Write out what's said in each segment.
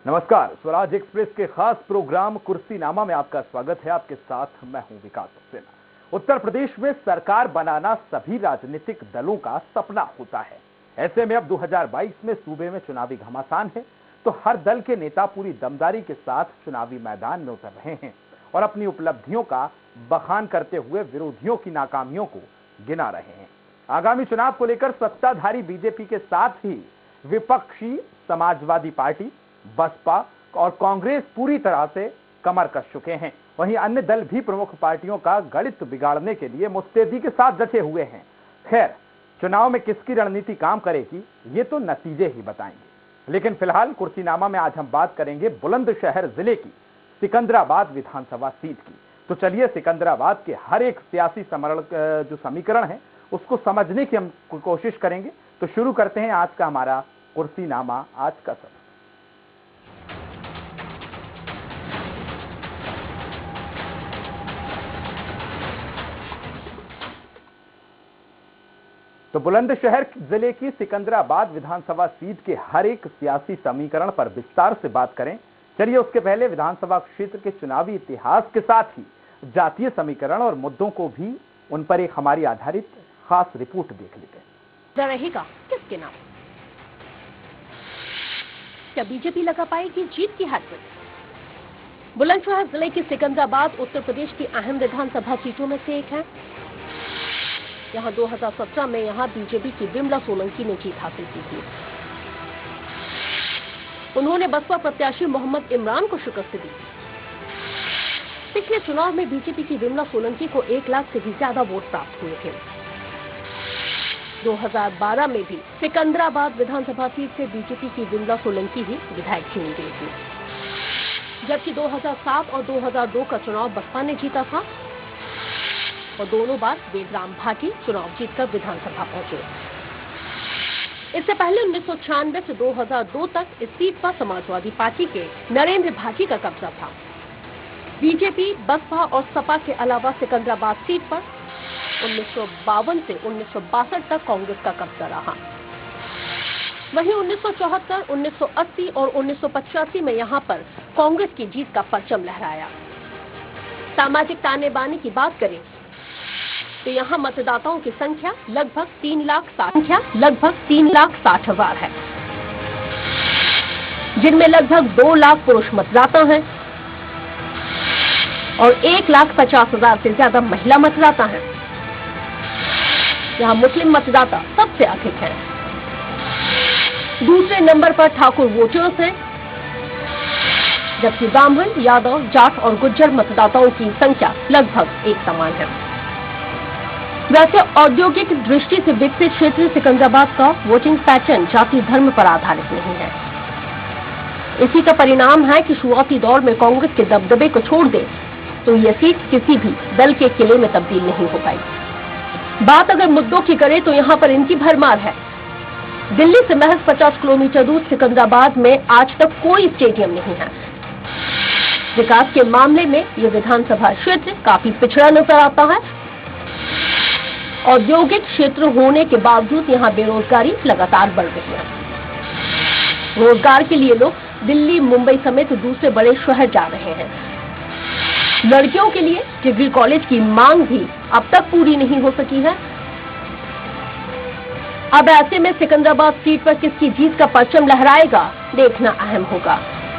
नमस्कार, स्वराज एक्सप्रेस के खास प्रोग्राम कुर्सीनामा में आपका स्वागत है। आपके साथ मैं हूं विकास सक्सेना। उत्तर प्रदेश में सरकार बनाना सभी राजनीतिक दलों का सपना होता है। ऐसे में अब 2022 में सूबे में चुनावी घमासान है, तो हर दल के नेता पूरी दमदारी के साथ चुनावी मैदान में उतर रहे हैं और अपनी उपलब्धियों का बखान करते हुए विरोधियों की नाकामियों को गिना रहे हैं। आगामी चुनाव को लेकर सत्ताधारी बीजेपी के साथ ही विपक्षी समाजवादी पार्टी, बसपा और कांग्रेस पूरी तरह से कमर कस चुके हैं। वहीं अन्य दल भी प्रमुख पार्टियों का गणित बिगाड़ने के लिए मुस्तैदी के साथ डटे हुए हैं। खैर, चुनाव में किसकी रणनीति काम करेगी ये तो नतीजे ही बताएंगे। लेकिन फिलहाल कुर्सीनामा में आज हम बात करेंगे बुलंदशहर जिले की सिकंदराबाद विधानसभा सीट की। तो चलिए सिकंदराबाद के हर एक सियासी जो समीकरण है उसको समझने की हम कोशिश करेंगे। तो शुरू करते हैं आज का हमारा कुर्सीनामा आज का सफर। तो बुलंदशहर जिले की सिकंदराबाद विधानसभा सीट के हर एक सियासी समीकरण पर विस्तार से बात करें। चलिए उसके पहले विधानसभा क्षेत्र के चुनावी इतिहास के साथ ही जातीय समीकरण और मुद्दों को भी उन पर एक हमारी आधारित खास रिपोर्ट देख लेते हैं। रहेगा किसके नाम? क्या बीजेपी लगा पाएगी जीत की हैट्रिक? बुलंदशहर जिले की सिकंदराबाद उत्तर प्रदेश की अहम विधानसभा सीटों में से एक है। यहां 2017 में बीजेपी की विमला सोलंकी ने जीत हासिल की थी। उन्होंने बसपा प्रत्याशी मोहम्मद इमरान को शिकस्त दी। पिछले चुनाव में बीजेपी की विमला सोलंकी को 1 लाख से भी ज्यादा वोट प्राप्त हुए थे। 2012 में भी सिकंदराबाद विधानसभा सीट से बीजेपी की विमला सोलंकी ही विधायक चुनी गई थी, जबकि 2007 और 2002 का चुनाव बसपा ने जीता था और दोनों बार वेदराम भाटी चुनाव जीतकर विधानसभा पहुंचे। इससे पहले 1996 से 2002 तक इस सीट पर समाजवादी पार्टी के नरेंद्र भाटी का कब्जा था। बीजेपी, बसपा और सपा के अलावा सिकंदराबाद सीट पर 1952 से 1962 तक कांग्रेस का कब्जा रहा। वहीं 1974, 1980 और 1985 में यहां पर कांग्रेस की जीत का परचम लहराया। सामाजिक ताने बाने की बात करें तो यहां मतदाताओं की संख्या लगभग 3,60,000 है, जिनमें लगभग 2 लाख पुरुष मतदाता हैं और 1,50,000 से ज्यादा महिला मतदाता हैं। यहां मुस्लिम मतदाता सबसे अधिक हैं। दूसरे नंबर पर ठाकुर वोटर्स हैं, जबकि ब्राह्मण, यादव, जाट और गुज्जर मतदाताओं की संख्या लगभग एक समान है। वैसे औद्योगिक दृष्टि से विकसित क्षेत्र सिकंदराबाद का वोटिंग पैटर्न जाति धर्म पर आधारित नहीं है। इसी का परिणाम है कि शुरुआती दौर में कांग्रेस के दबदबे को छोड़ दे तो यह सीट किसी भी दल के किले में तब्दील नहीं हो पाई। बात अगर मुद्दों की करें तो यहां पर इनकी भरमार है। दिल्ली से महज 50 किलोमीटर दूर सिकंदराबाद में आज तक कोई स्टेडियम नहीं है। विकास के मामले में यह विधानसभा क्षेत्र काफी पिछड़ा नजर आता है। औद्योगिक क्षेत्र होने के बावजूद यहां बेरोजगारी लगातार बढ़ रही है। रोजगार के लिए लोग दिल्ली, मुंबई समेत दूसरे बड़े शहर जा रहे हैं। लड़कियों के लिए डिग्री कॉलेज की मांग भी अब तक पूरी नहीं हो सकी है। अब ऐसे में सिकंदराबाद सीट पर किसकी जीत का परचम लहराएगा देखना अहम होगा।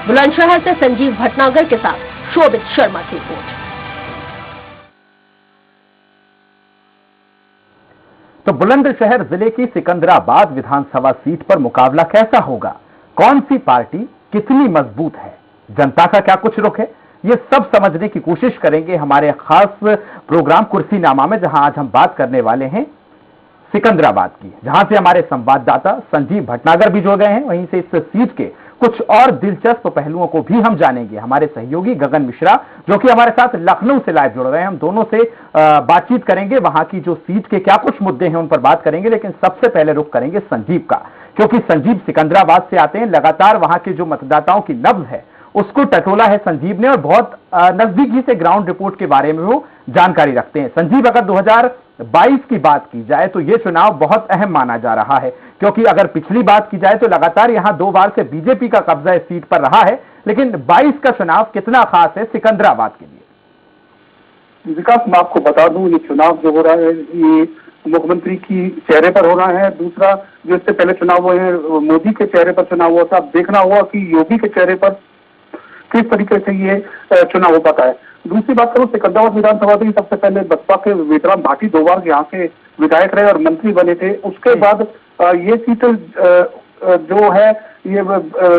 बुलंदशहर से संजीव भटनागर के साथ शोभित शर्मा की रिपोर्ट। तो बुलंदशहर जिले की सिकंदराबाद विधानसभा सीट पर मुकाबला कैसा होगा, कौन सी पार्टी कितनी मजबूत है, जनता का क्या कुछ रुख है, ये सब समझने की कोशिश करेंगे हमारे खास प्रोग्राम कुर्सीनामा में, जहां आज हम बात करने वाले हैं सिकंदराबाद की, जहां से हमारे संवाददाता संजीव भटनागर भी जुड़ गए हैं। वहीं से इस सीट के कुछ और दिलचस्प पहलुओं को भी हम जानेंगे। हमारे सहयोगी गगन मिश्रा जो कि हमारे साथ लखनऊ से लाइव जुड़ रहे हैं, हम दोनों से बातचीत करेंगे। वहां की जो सीट के क्या कुछ मुद्दे हैं उन पर बात करेंगे, लेकिन सबसे पहले रुख करेंगे संजीव का, क्योंकि संजीव सिकंदराबाद से आते हैं। लगातार वहां के जो मतदाताओं की नब्ज है उसको टटोला है संजीव ने और बहुत नजदीकी से ग्राउंड रिपोर्ट के बारे में वो जानकारी रखते हैं। संजीव, अगर 2022 की बात की जाए तो ये चुनाव बहुत अहम माना जा रहा है, क्योंकि अगर पिछली बात की जाए तो लगातार यहां 2 बार से बीजेपका कब्जा इस सीट पर रहा है, लेकिन 22 का चुनाव कितना खास है सिकंदराबाद के लिए? विकास, मैं आपको बता दूं, ये चुनाव जो हो रहा है ये मुख्यमंत्री की चेहरे पर हो रहा है। दूसरा, जो इससे पहले चुनाव हुए हैं मोदी के चेहरे पर चुनाव हुआ था। अब देखना हुआ कि योगी के चेहरे पर किस तरीके से ये चुनाव हो पाता है। दूसरी बात करूं, सिकंदराबाद विधानसभा में सबसे पहले बसपा के विक्रम भाटी 2 बार यहाँ के विधायक रहे और मंत्री बने थे। उसके बाद ये सीट जो है ये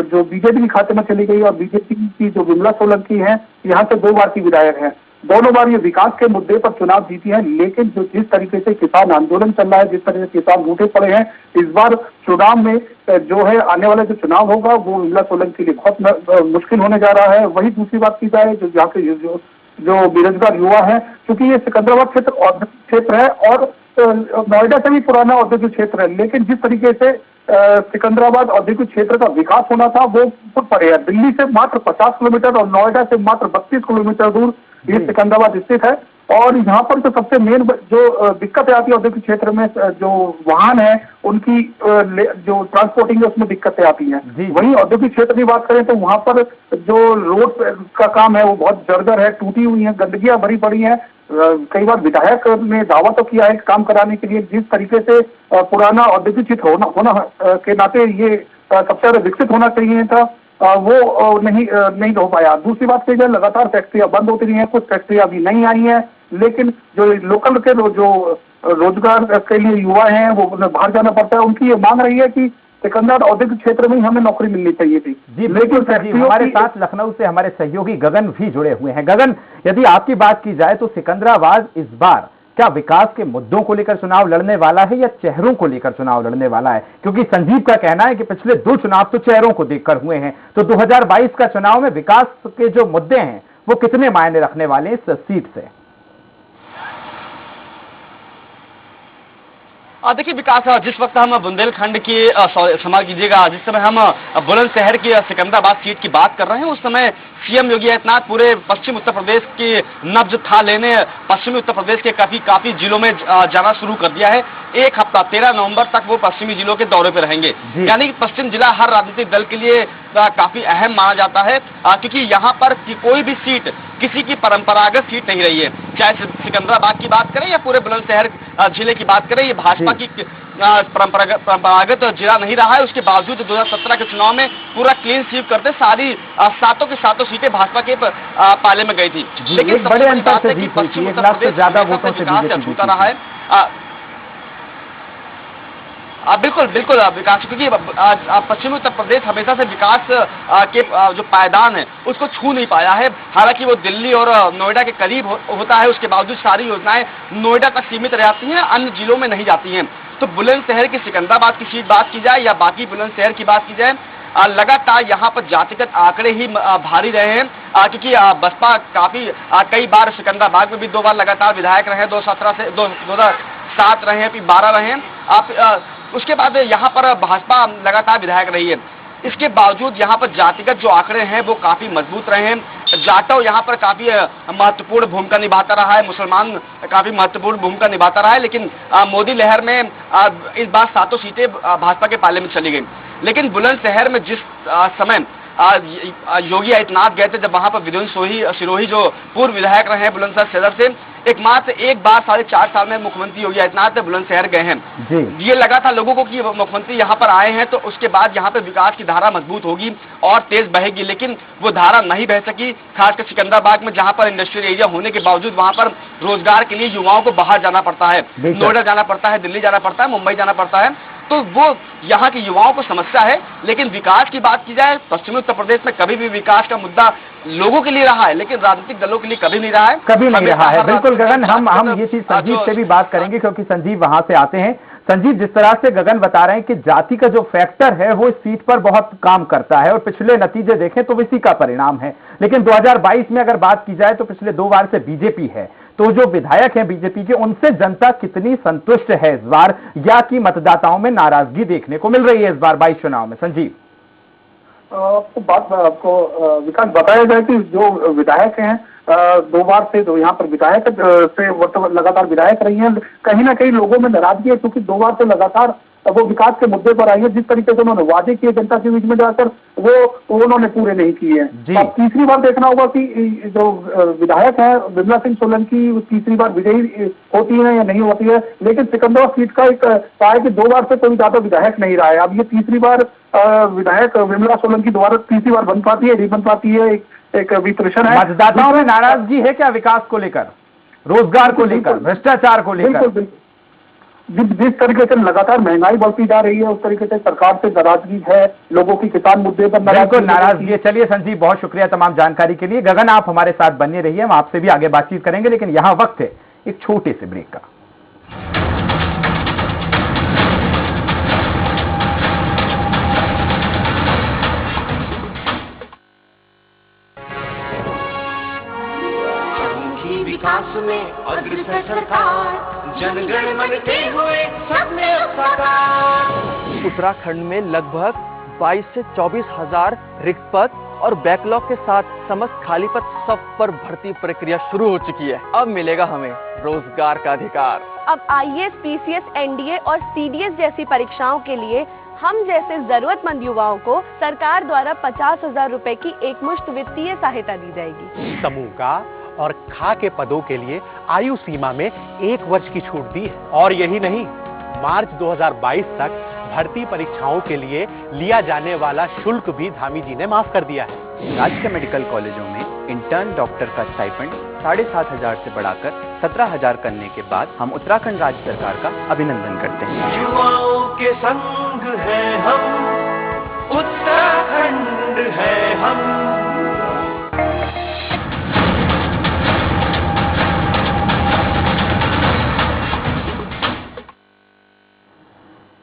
जो बीजेपी के खाते में चली गई और बीजेपी की जो विमला सोलंकी है यहाँ से 2 बार की विधायक है। दोनों बार ये विकास के मुद्दे पर चुनाव जीती है, लेकिन जो जिस तरीके से किसान आंदोलन चल रहा है, जिस तरह से किसान रूठे पड़े हैं, इस बार चुनाव में जो है आने वाला जो चुनाव होगा वो विमला सोलंकी के लिए बहुत मुश्किल होने जा रहा है। वही दूसरी बात की जाए जो यहाँ के जो बेरोजगार युवा है, क्योंकि ये सिकंदराबाद क्षेत्र औद्योगिक क्षेत्र है और नोएडा से भी पुराना औद्योगिक क्षेत्र है, लेकिन जिस तरीके से सिकंदराबाद औद्योगिक क्षेत्र का विकास होना था वो खुद पड़े है। दिल्ली से मात्र 50 किलोमीटर और नोएडा से मात्र 32 किलोमीटर दूर ये सिकंदराबाद स्थित है। और यहाँ पर जो सबसे मेन जो दिक्कतें आती है औद्योगिक क्षेत्र में, जो वाहन है उनकी जो ट्रांसपोर्टिंग है उसमें दिक्कतें आती हैं। वहीं औद्योगिक क्षेत्र की बात करें तो वहाँ पर जो रोड का काम है वो बहुत जर्जर है, टूटी हुई है, गंदगियां भरी पड़ी है। कई बार विधायक ने दावा तो किया है काम कराने के लिए, जिस तरीके से पुराना औद्योगिक क्षेत्र होना के नाते ये सबसे ज्यादा विकसित होना चाहिए था, वो नहीं हो पाया। दूसरी बात की जाए, लगातार फैक्ट्रियां बंद होती रही हैं, कुछ फैक्ट्रियां अभी नहीं आई हैं, लेकिन जो लोकल के जो रोजगार के लिए युवा हैं वो बाहर जाना पड़ता है। उनकी ये मांग रही है कि सिकंदराबाद औद्योगिक क्षेत्र में ही हमें नौकरी मिलनी चाहिए थी। जी, लेकिन हमारे साथ लखनऊ से हमारे सहयोगी गगन भी जुड़े हुए हैं। गगन, यदि आपकी बात की जाए तो सिकंदराबाद इस बार क्या विकास के मुद्दों को लेकर चुनाव लड़ने वाला है या चेहरों को लेकर चुनाव लड़ने वाला है? क्योंकि संजीव का कहना है कि पिछले 2 चुनाव तो चेहरों को देखकर हुए हैं, तो 2022 का चुनाव में विकास के जो मुद्दे हैं वो कितने मायने रखने वाले इस सीट से? देखिए विकास, जिस वक्त हम बुंदेलखंड की क्षमा कीजिएगा, जिस समय हम बुलंदशहर की सिकंदराबाद सीट की बात कर रहे हैं, उस समय सीएम योगी आदित्यनाथ पूरे पश्चिम उत्तर प्रदेश की नब्ज था लेने पश्चिमी उत्तर प्रदेश के काफी जिलों में जाना शुरू कर दिया है। 1 हफ्ता 13 नवंबर तक वो पश्चिमी जिलों के दौरे पर रहेंगे। यानी कि पश्चिम जिला हर राजनीतिक दल के लिए काफी अहम माना जाता है, क्योंकि यहाँ पर कोई भी सीट किसी की परंपरागत सीट नहीं रही है। चाहे सिकंदराबाद की बात करें या पूरे बुलंदशहर जिले की बात करें, ये भाजपा की परंपरागत जिला नहीं रहा है। उसके बावजूद 2017 के चुनाव में पूरा क्लीन स्वीप करते सारी 7 की 7 सीटें भाजपा के पाले में गई थी। लेकिन बड़े अंतर से जीत पश्चिम उत्तर प्रदेश ज्यादा वोटों से बीजेपी छूता रहा है। बिल्कुल विकास, क्योंकि पश्चिमी उत्तर प्रदेश हमेशा से विकास के जो पायदान है उसको छू नहीं पाया है। हालांकि वो दिल्ली और नोएडा के करीब होता है, उसके बावजूद सारी योजनाएं नोएडा तक सीमित रहती हैं, अन्य जिलों में नहीं जाती हैं। तो बुलंदशहर की सिकंदराबाद की सीट बात की जाए या बाकी बुलंदशहर की बात की जाए, लगातार यहाँ पर जातिगत आंकड़े ही भारी रहे हैं, क्योंकि बसपा कई बार सिकंदराबाद में भी 2 बार लगातार विधायक रहे, 2007 रहे हैं, फिर 12 रहे हैं। उसके बाद यहाँ पर भाजपा लगातार विधायक रही है। इसके बावजूद यहाँ पर जातिगत जो आंकड़े हैं वो काफी मजबूत रहे हैं। जाटव यहाँ पर काफी महत्वपूर्ण भूमिका निभाता रहा है, मुसलमान काफी महत्वपूर्ण भूमिका निभाता रहा है। लेकिन मोदी लहर में इस बार 7 सीटें भाजपा के पाले में चली गई। लेकिन बुलंदशहर में जिस समय योगी आदित्यनाथ गए थे, जब वहां पर विदुन सिरोही जो पूर्व विधायक रहे हैं बुलंदशहर सदर से, एकमात्र एक बार 4.5 साल में मुख्यमंत्री योगी आदित्यनाथ बुलंदशहर गए हैं। ये लगा था लोगों को कि मुख्यमंत्री यहाँ पर आए हैं तो उसके बाद यहाँ पे विकास की धारा मजबूत होगी और तेज बहेगी, लेकिन वो धारा नहीं बह सकी। खासकर सिकंदराबाद में जहाँ पर इंडस्ट्रियल एरिया होने के बावजूद वहां पर रोजगार के लिए युवाओं को बाहर जाना पड़ता है, नोएडा जाना पड़ता है, दिल्ली जाना पड़ता है, मुंबई जाना पड़ता है, तो वो यहाँ के युवाओं को समस्या है। लेकिन विकास की बात की जाए, पश्चिमी उत्तर प्रदेश में कभी भी विकास का मुद्दा लोगों के लिए रहा है, लेकिन राजनीतिक दलों के लिए कभी नहीं रहा है। कभी नहीं रहा है, बिल्कुल गगन। हम ये चीज संजीव से भी बात करेंगे क्योंकि संजीव वहां से आते हैं। संजीव, जिस तरह से गगन बता रहे हैं कि जाति का जो फैक्टर है वो इस सीट पर बहुत काम करता है और पिछले नतीजे देखें तो इसी का परिणाम है। लेकिन 2022 में अगर बात की जाए तो पिछले 2 बार से बीजेपी है, तो जो विधायक हैं बीजेपी के, उनसे जनता कितनी संतुष्ट है इस बार, या कि मतदाताओं में नाराजगी देखने को मिल रही है इस बार 22 चुनाव में? संजीव, आपको विकास बताया जाए कि जो विधायक हैं 2 बार से जो यहाँ पर विधायक से वर्तमान लगातार विधायक रही हैं, कहीं ना कहीं लोगों में नाराजगी है क्योंकि 2 बार से लगातार वो विकास के मुद्दे पर आई है। जिस तरीके से उन्होंने वादे किए जनता के बीच में जाकर वो उन्होंने पूरे नहीं किए हैं। अब तीसरी बार देखना होगा कि जो विधायक है विमला सिंह सोलंकी तीसरी बार विजयी होती है या नहीं होती है, लेकिन सिकंदराबाद सीट का एक कहा है कि 2 बार से कोई ज्यादा विधायक नहीं रहा है। अब ये तीसरी बार विधायक विमला सोलंकी दोबारा तीसरी बार बन पाती है, नहीं बन पाती है, एक विश्लेषण है। मतदाताओं में नाराजगी है क्या विकास को लेकर, रोजगार को लेकर, भ्रष्टाचार को लेकर? बिल्कुल, जिस तरीके से लगातार महंगाई बढ़ती जा रही है उस तरीके से सरकार से नाराजगी है, लोगों की किसान मुद्दे पर नाराजगी है। चलिए संजीव, बहुत शुक्रिया तमाम जानकारी के लिए। गगन, आप हमारे साथ बने रहिए, हम आपसे भी आगे बातचीत करेंगे, लेकिन यहां वक्त है एक छोटे से ब्रेक का। विकास में अग्रसर सरकार, जनगण मन के हुए सबने साकार। उत्तराखंड में लगभग 22 से 24 हजार रिक्त पद और बैकलॉग के साथ समस्त खाली पद सब पर भर्ती प्रक्रिया शुरू हो चुकी है। अब मिलेगा हमें रोजगार का अधिकार। अब आईएएस, पीसीएस, एनडीए और सीडीएस जैसी परीक्षाओं के लिए हम जैसे जरूरतमंद युवाओं को सरकार द्वारा 50,000 रुपए की एकमुश्त वित्तीय सहायता दी जाएगी। समूह का और खा के पदों के लिए आयु सीमा में 1 वर्ष की छूट दी है। और यही नहीं, मार्च 2022 तक भर्ती परीक्षाओं के लिए लिया जाने वाला शुल्क भी धामी जी ने माफ कर दिया है। राज्य के मेडिकल कॉलेजों में इंटर्न डॉक्टर का स्टाइपेंड 7,500 से बढ़ाकर 17,000 करने के बाद हम उत्तराखंड राज्य सरकार का अभिनंदन करते हैं। युवाओं के संग है हम, उत्तराखंड है हम।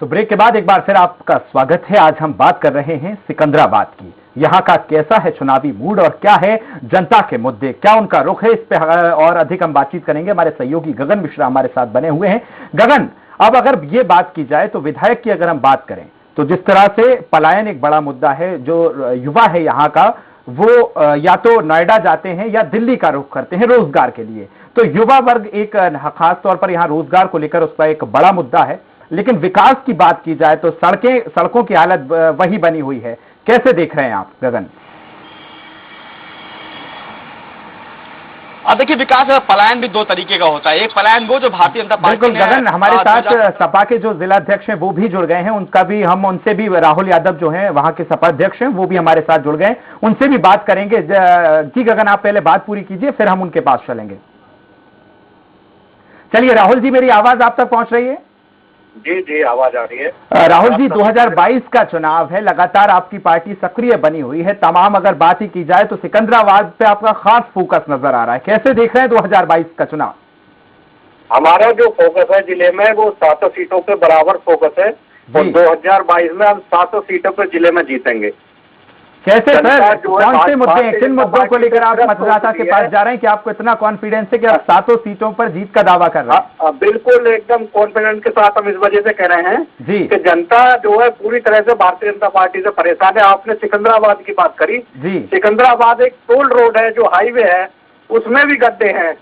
तो ब्रेक के बाद एक बार फिर आपका स्वागत है। आज हम बात कर रहे हैं सिकंदराबाद की। यहाँ का कैसा है चुनावी मूड और क्या है जनता के मुद्दे, क्या उनका रुख है, इस पे और अधिक हम बातचीत करेंगे। हमारे सहयोगी गगन मिश्रा हमारे साथ बने हुए हैं। गगन, अब अगर ये बात की जाए तो विधायक की अगर हम बात करें तो जिस तरह से पलायन एक बड़ा मुद्दा है, जो युवा है यहाँ का वो या तो नोएडा जाते हैं या दिल्ली का रुख करते हैं रोजगार के लिए। तो युवा वर्ग एक खास तौर पर यहाँ रोजगार को लेकर उसका एक बड़ा मुद्दा है। लेकिन विकास की बात की जाए तो सड़कों की हालत वही बनी हुई है। कैसे देख रहे हैं आप गगन? अब देखिए, विकास और पलायन भी 2 तरीके का होता है। एक पलायन वो जो भारतीय जनता पार्टी बिल्कुल गगन, हमारे साथ सपा के जो जिला अध्यक्ष हैं वो भी जुड़ गए हैं। उनका भी हम उनसे भी, राहुल यादव जो हैं वहां के सपा अध्यक्ष हैं, वो भी हमारे साथ जुड़ गए, उनसे भी बात करेंगे। जी गगन, आप पहले बात पूरी कीजिए, फिर हम उनके पास चलेंगे। चलिए राहुल जी, मेरी आवाज आप तक पहुंच रही है? जी आवाज आ रही है। राहुल जी, 2022 का चुनाव है, लगातार आपकी पार्टी सक्रिय बनी हुई है। तमाम अगर बात ही की जाए तो सिकंदराबाद पे आपका खास फोकस नजर आ रहा है। कैसे देख रहे हैं 2022 का चुनाव? हमारा जो फोकस है जिले में वो 700 सीटों पे बराबर फोकस है और 2022 में हम 700 सीटों पे जिले में जीतेंगे। कैसे सर, कौन से मुद्दे हैं, किन मुद्दों को लेकर आप मतदाता के पास जा रहे हैं कि आपको इतना कॉन्फिडेंस है कि आप 700 सीटों पर जीत का दावा कर रहे हैं? बिल्कुल एकदम कॉन्फिडेंस के साथ हम इस वजह से कह रहे हैं जी कि जनता जो है पूरी तरह से भारतीय जनता पार्टी से परेशान है। आपने सिकंदराबाद की बात करी जी। सिकंदराबाद एक टोल रोड है, जो हाईवे है उसमें भी गड्ढे हैं।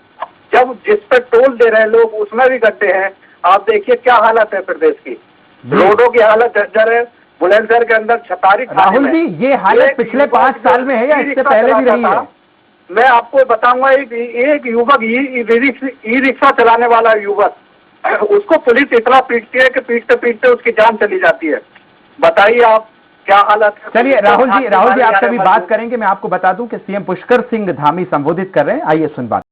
जब जिस पर टोल दे रहे हैं लोग उसमें भी गड्ढे हैं। आप देखिए क्या हालत है प्रदेश की, रोडों की हालत जर्जर है। बुलंदशहर के अंदर 46 राहुल जी, ये हालत पिछले 5 साल में है या इससे पहले भी रही है? मैं आपको बताऊंगा, एक युवक ई रिक्शा चलाने वाला युवक, उसको पुलिस इतना पीटती है कि पीटते पीटते उसकी जान चली जाती है। बताइए आप क्या हालत है। चलिए राहुल जी आपसे भी बात करेंगे। मैं आपको बता दूं कि सीएम पुष्कर सिंह धामी संबोधित कर रहे हैं, आइए सुन बात।